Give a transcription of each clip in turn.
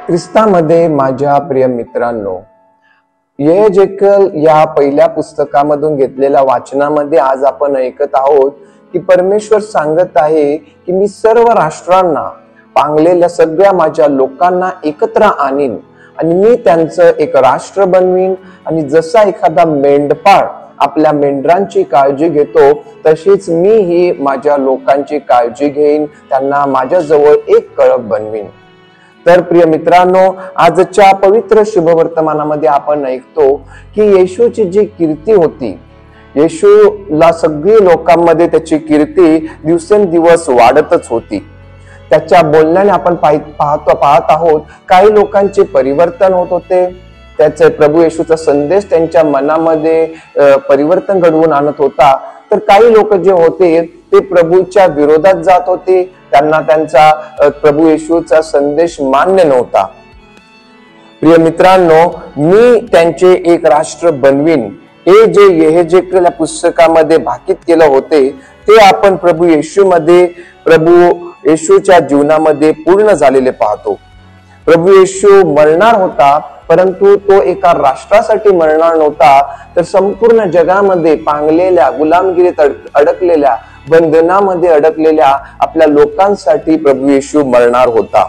ख्रिस्तामध्ये माझ्या प्रिय मित्रांनो, यहेजेकल या पहिल्या पुस्तकामधून घेतलेल्या वाचनामध्ये आज आपण ऐकत आहोत की परमेश्वर सांगत आहे की मी सर्व राष्ट्रांना पांगलेल्या सगळ्या माझ्या लोकांना एकत्र आणीन आणि मी त्यांचं एक राष्ट्र बनवीन आणि जसा एखादा मेंढपाळ आपल्या मेंढरांची काळजी घेतो तशीच मी ही माझ्या लोकांची काळजी घेईन, त्यांना माझ्याजवळ एक कळप बनवीन। तर प्रिय मित्रांनो, आजच्या पवित्र शुभवर्तमानामध्ये आपण ऐकतो की येशूची जी कीर्ती होती, येशूला सगळी लोकांमध्ये त्याची कीर्ती दिवसेंदिवस वाढतच होती। त्याच्या बोलण्याने आपण पाहत आहोत काही लोकांचे परिवर्तन होत होते। त्याचे प्रभू येशूचा संदेश त्यांच्या मनामध्ये परिवर्तन घडवून आणत होता। तर काही लोक जे होते ते प्रभूच्या विरोधात जात होते, त्यांना त्यांचा प्रभू येशूचा संदेश मान्य नव्हता। प्रिय मित्रांनो, मी त्यांचे एक राष्ट्र बनवीन हे जे यहेजेकल पुस्तकामध्ये भाकीत केलं होते ते आपण प्रभू येशू मध्ये, प्रभू येशूच्या जीवनामध्ये पूर्ण झालेले पाहतो। प्रभू येशू मरणार होता, परंतु तो एका राष्ट्रासाठी मरणार नव्हता, तर संपूर्ण जगामध्ये पांगलेल्या, गुलामगिरीत अडकलेल्या, बंधनामध्ये अडकलेल्या आपल्या लोकांसाठी प्रभू येशू मरणार होता।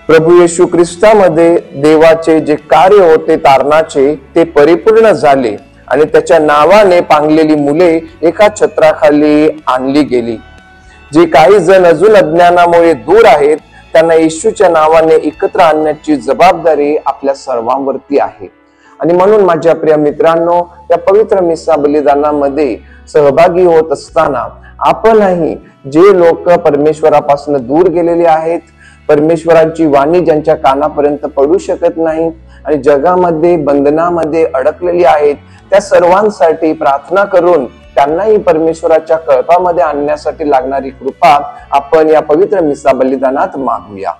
प्रभू येशू ख्रिस्तामध्ये देवाचे जे कार्य होते तारणाचे ते परिपूर्ण झाले आणि त्याच्या नावाने पांगलेली मुले एका छत्राखाली आणली गेली। जे काही जण अजून अज्ञानामुळे दूर आहेत त्यांना येशूच्या नावाने एकत्र आणण्याची जबाबदारी आपल्या सर्वांवरती आहे। आणि म्हणून माझ्या प्रिय मित्रांनो, या पवित्र मिसा बलिदानामध्ये सहभागी होत असताना आपणही जे लोक परमेश्वरापासून दूर गेलेले आहेत, परमेश्वराची वाणी ज्यांच्या कानापर्यंत पडू शकत नाही आणि जगामध्ये बंधनामध्ये अडकलेली आहेत, त्या सर्वांसाठी प्रार्थना करून त्यांनाही परमेश्वराच्या कळपामध्ये आणण्यासाठी लागणारी कृपा आपण या पवित्र मिसा बलिदानात मागूया।